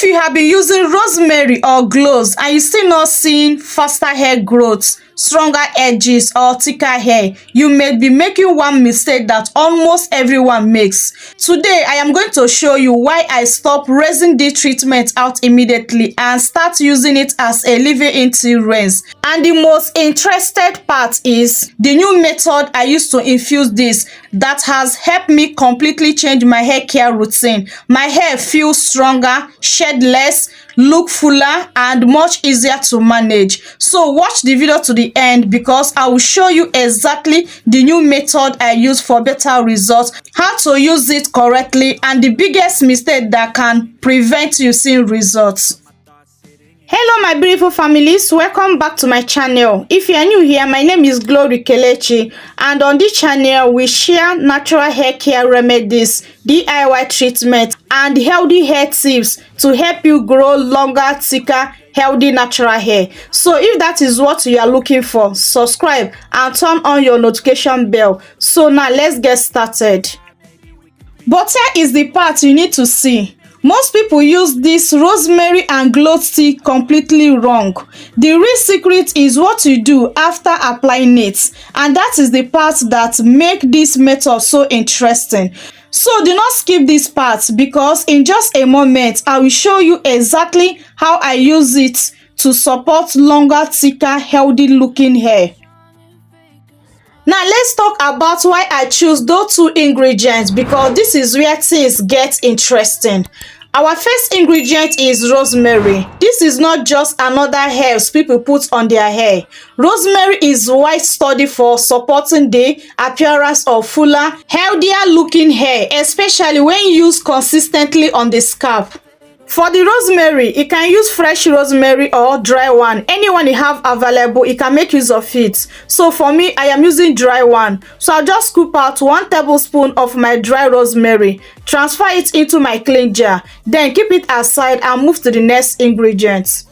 If you have been using rosemary or cloves and you still not seeing faster hair growth, stronger edges or thicker hair, you may be making one mistake that almost everyone makes. Today, I am going to show you why I stop raising this treatment out immediately and start using it as a leave-in till rinse. And the most interested part is the new method I used to infuse this that has helped me completely change my hair care routine. My hair feels stronger, shed less, look fuller and much easier to manage. So watch the video to the end because I will show you exactly the new method I use for better results, how to use it correctly, and the biggest mistake that can prevent you seeing results. Hello my beautiful families, welcome back to my channel. If you are new here, my name is Glory Kelechi, and on this channel we share natural hair care remedies, DIY treatment and healthy hair tips to help you grow longer, thicker, healthy natural hair. So if that is what you are looking for, subscribe and turn on your notification bell. So now let's get started. But here is the part you need to see. Most people use this rosemary and clove tea completely wrong. The real secret is what you do after applying it, and that is the part that make this method so interesting. So do not skip this part because in just a moment I will show you exactly how I use it to support longer, thicker, healthy looking hair. Now let's talk about why I choose those two ingredients, because this is where things get interesting. Our first ingredient is rosemary. This is not just another herb people put on their hair. Rosemary is widely studied for supporting the appearance of fuller, healthier looking hair, especially when used consistently on the scalp. For the rosemary, you can use fresh rosemary or dry one. Anyone you have available, you can make use of it. So for me, I am using dry one. So I'll just scoop out 1 tablespoon of my dry rosemary, transfer it into my clean jar, then keep it aside and move to the next ingredient.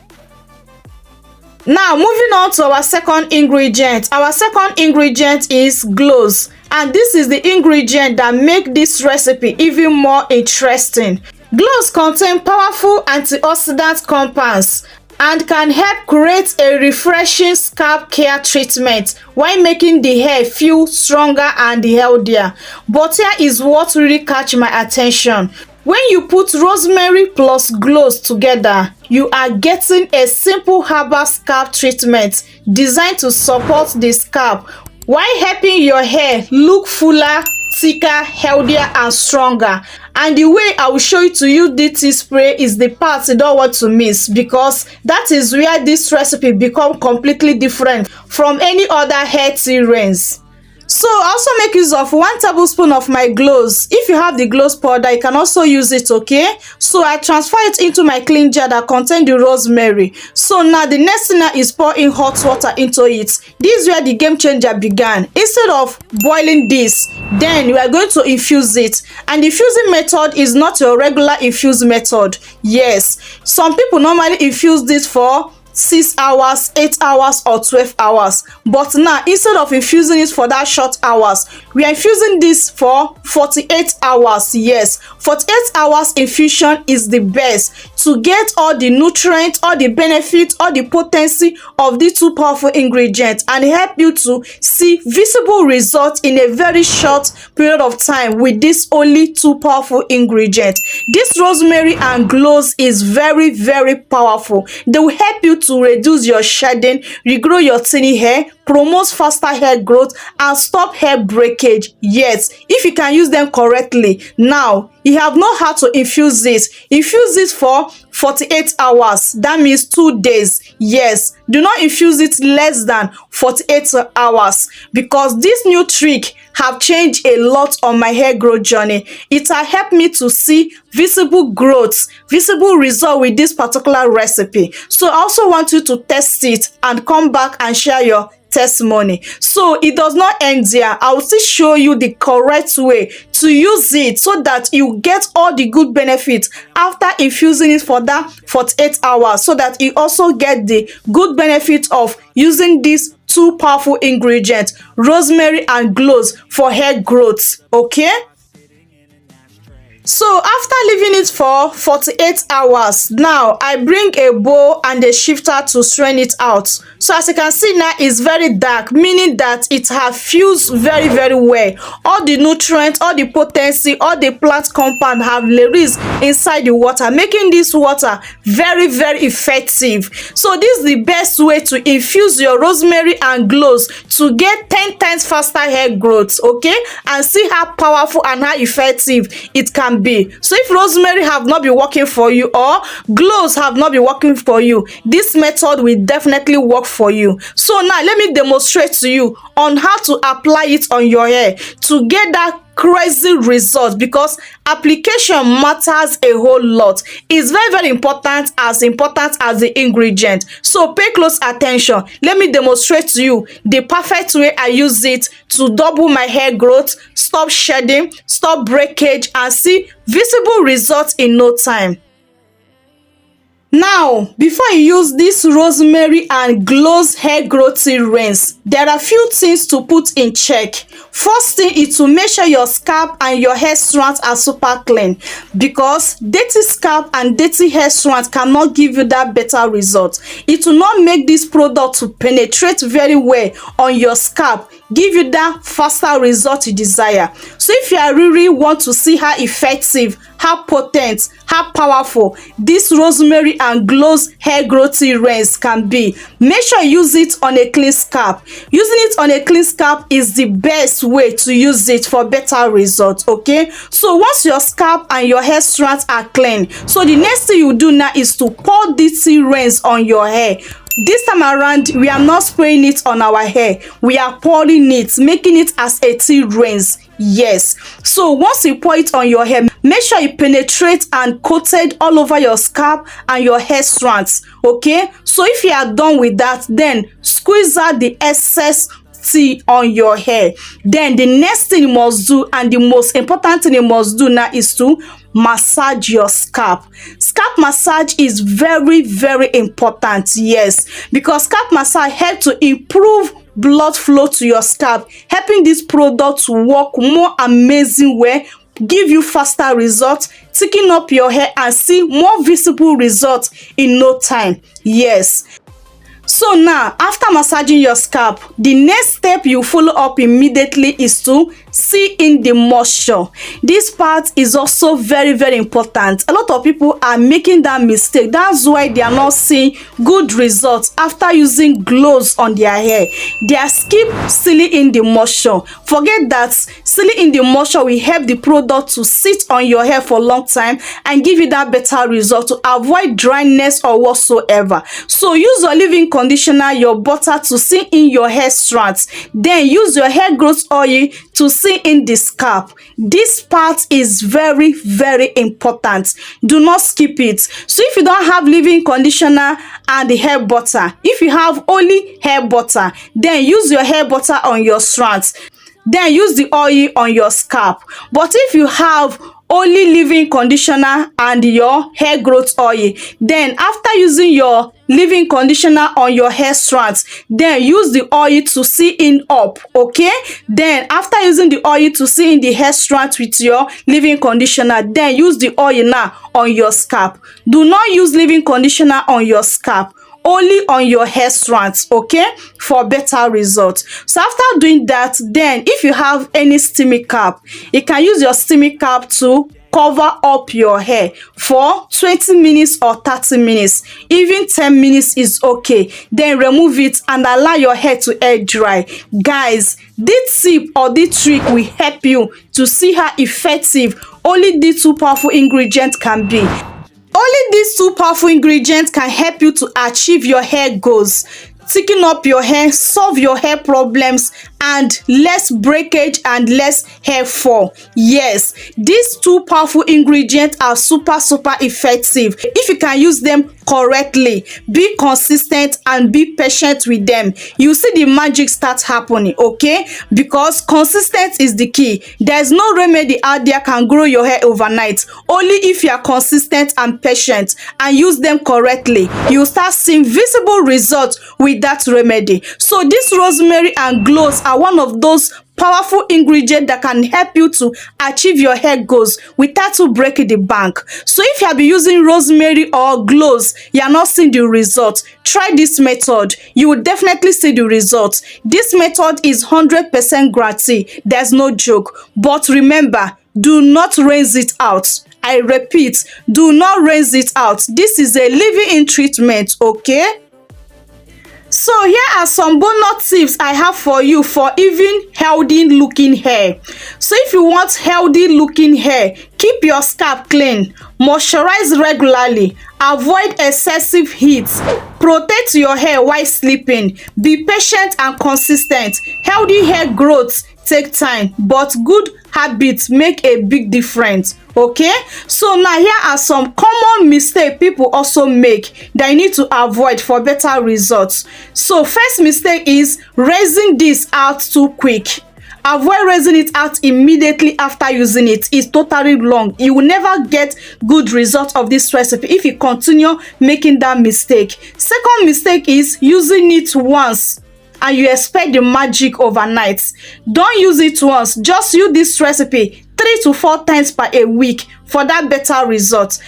Now moving on to our second ingredient. Our second ingredient is cloves, and this is the ingredient that makes this recipe even more interesting. Cloves contain powerful antioxidant compounds and can help create a refreshing scalp care treatment while making the hair feel stronger and healthier. But here is what really catch my attention. When you put rosemary plus cloves together, you are getting a simple herbal scalp treatment designed to support the scalp while helping your hair look fuller, thicker, healthier and stronger. And the way I will show you to use this tea spray is the part you don't want to miss, because that is where this recipe becomes completely different from any other hair tea rinse. So I also make use of 1 tablespoon of my cloves. If you have the cloves powder, you can also use it, okay? So I transfer it into my clean jar that contains the rosemary. So now the next thing is pour in hot water into it. This is where the game changer began. Instead of boiling this, then you are going to infuse it. And the infusing method is not your regular infuse method. Yes, some people normally infuse this for 6 hours, 8 hours or 12 hours, but now instead of infusing it for that short hours, we are infusing this for 48 hours. Yes, 48 hours infusion is the best to get all the nutrients, all the benefits, all the potency of these two powerful ingredients and help you to see visible results in a very short period of time with this only two powerful ingredients. This rosemary and cloves is very, very powerful. They will help you to reduce your shedding, regrow your thinning hair, promote faster hair growth and stop hair breakage. Yes, if you can use them correctly. Now you have know how to infuse this. Infuse this for 48 hours. That means 2 days. Yes, do not infuse it less than 48 hours, because this new trick have changed a lot on my hair growth journey. It has helped me to see visible growth, visible result with this particular recipe. So I also want you to test it and come back and share your testimony. So it does not end there. I will still show you the correct way to use it so that you get all the good benefits after infusing it for that 48 hours, so that you also get the good benefit of using these two powerful ingredients, rosemary and cloves, for hair growth. Okay, So after leaving it for 48 hours, now I bring a bowl and a shifter to strain it out. So as you can see now, it's very dark, meaning that it has fused very well. All the nutrients, all the potency, all the plant compound have released inside the water, making this water very effective. So this is the best way to infuse your rosemary and cloves to get 10 times faster hair growth, okay? And see how powerful and how effective it can be. So if rosemary have not been working for you, or cloves have not been working for you, this method will definitely work for you. So now let me demonstrate to you on how to apply it on your hair to get that crazy result, because application matters a whole lot. It's very important as the ingredient. So pay close attention. Let me demonstrate to you the perfect way I use it to double my hair growth, stop shedding, stop breakage, and see visible results in no time. Now, before you use this rosemary and cloves hair growth rinse, there are few things to put in check. First thing is to make sure your scalp and your hair strands are super clean, because dirty scalp and dirty hair strands cannot give you that better result. It will not make this product to penetrate very well on your scalp, give you that faster result you desire. So if you really want to see how effective, how potent, how powerful this rosemary and cloves hair growth rinse can be, make sure you use it on a clean scalp. Using it on a clean scalp is the best way to use it for better results, okay? So once your scalp and your hair strands are clean, so the next thing you do now is to pour this rinse on your hair. This time around, we are not spraying it on our hair, we are pouring it, making it as a tea rinse. Yes, so once you pour it on your hair, make sure it penetrates and coated all over your scalp and your hair strands, okay? So if you are done with that, then squeeze out the excess tea on your hair. Then the next thing you must do, and the most important thing you must do now, is to massage your scalp. Scalp massage is very important, yes, because scalp massage helps to improve blood flow to your scalp, helping this product to work more amazing way, give you faster results, thicken up your hair, and see more visible results in no time. Yes. So now, after massaging your scalp, the next step you follow up immediately is to see in the moisture. This part is also very important. A lot of people are making that mistake. That's why they are not seeing good results after using cloves on their hair. They are skip sealing in the moisture. Forget that. Sealing in the moisture will help the product to sit on your hair for a long time and give you that better result, to avoid dryness or whatsoever. So use your leave-in conditioner, your butter, to seal in your hair strands. Then use your hair growth oil to seal in the scalp. This part is very important. Do not skip it. So if you don't have leave-in conditioner and the hair butter, if you have only hair butter, then use your hair butter on your strands. Then use the oil on your scalp. But if you have only leave-in conditioner and your hair growth oil, then after using your leave-in conditioner on your hair strands, then use the oil to seal in up, okay? Then after using the oil to seal in the hair strands with your leave-in conditioner, then use the oil now on your scalp. Do not use leave-in conditioner on your scalp, only on your hair strands, okay, for better results. So after doing that, then if you have any steamy cap, you can use your steamy cap to cover up your hair for 20 minutes or 30 minutes. Even 10 minutes is okay. Then remove it and allow your hair to air dry. Guys, this tip or this trick will help you to see how effective only these two powerful ingredients can be. Only these two powerful ingredients can help you to achieve your hair goals, thicken up your hair, solve your hair problems, and less breakage and less hair fall. Yes, these two powerful ingredients are super effective. If you can use them correctly, be consistent and be patient with them, you see the magic start happening, okay? Because consistent is the key. There's no remedy out there can grow your hair overnight. Only if you are consistent and patient and use them correctly, you start seeing visible results with that remedy. So this rosemary and cloves are one of those powerful ingredients that can help you to achieve your hair goals without to breaking the bank. So if you have been using rosemary or cloves, you are not seeing the results, try this method. You will definitely see the results. This method is 100% guarantee. There's no joke. But remember, do not rinse it out. I repeat, do not rinse it out. This is a leave-in treatment, okay? So here are some bonus tips I have for you for even healthy looking hair. So if you want healthy looking hair, keep your scalp clean, moisturize regularly, avoid excessive heat, protect your hair while sleeping, be patient and consistent. Healthy hair growth take time, but good habits make a big difference, okay? So now here are some common mistakes people also make that you need to avoid for better results. So first mistake is raising this out too quick. Avoid raising it out immediately after using it. It's totally wrong. You will never get good results of this recipe if you continue making that mistake. Second mistake is using it once and you expect the magic overnight. Don't use it once. Just use this recipe 3 to 4 times per a week for that better result.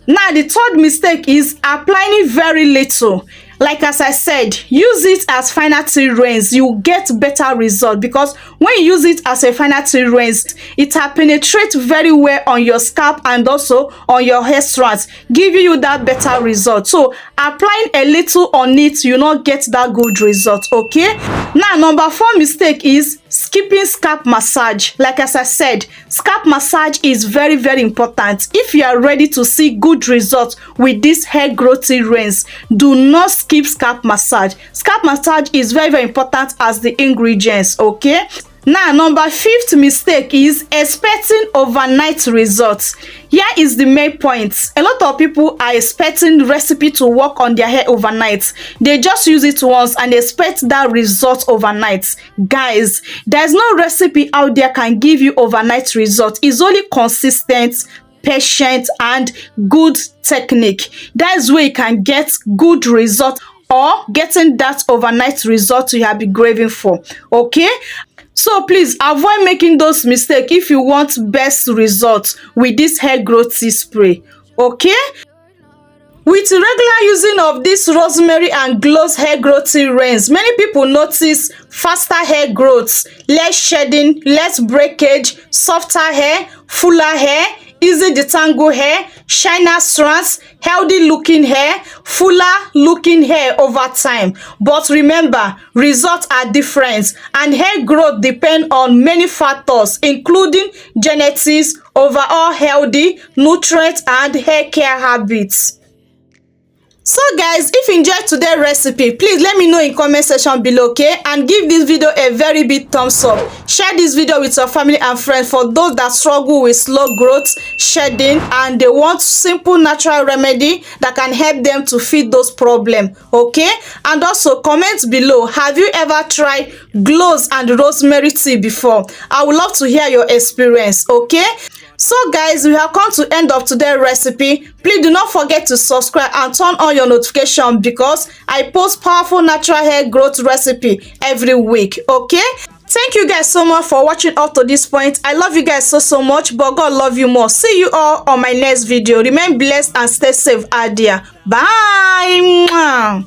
Now the third mistake is applying it very little. Like as I said, use it as final tip rinse. You get better result because when you use it as a final tip rinse, it will penetrate very well on your scalp and also on your hair strands, giving you that better result. So applying a little on it, you not get that good result, okay? Now number 4 mistake is skipping scalp massage. Like as I said, scalp massage is very important. If you are ready to see good results with this hair growth rinse, do not skip scalp massage. Scalp massage is very important as the ingredients, okay? Now number 5th mistake is expecting overnight results. Here is the main point. A lot of people are expecting the recipe to work on their hair overnight. They just use it once and expect that result overnight. Guys, there's no recipe out there can give you overnight results. It's only consistent, patient and good technique. That is where you can get good results or getting that overnight result you have been craving for, okay? So please avoid making those mistakes if you want best results with this hair growth spray, okay? With regular using of this rosemary and cloves hair growth rinse, many people notice faster hair growth, less shedding, less breakage, softer hair, fuller hair, easy detangle hair, shiner strands, healthy looking hair, fuller looking hair over time. But remember, results are different and hair growth depend on many factors including genetics, overall healthy, nutrients and hair care habits. So guys, if you enjoyed today's recipe, please let me know in comment section below, okay? And give this video a very big thumbs up. Share this video with your family and friends for those that struggle with slow growth, shedding, and they want simple natural remedy that can help them to fit those problems, okay? And also comment below, have you ever tried cloves and rosemary tea before? I would love to hear your experience, okay? So guys, we have come to end of today's recipe. Please do not forget to subscribe and turn on your notification because I post powerful natural hair growth recipe every week, okay? Thank you guys so much for watching up to this point. I love you guys so much, but God love you more. See you all on my next video. Remain blessed and stay safe out there. Bye.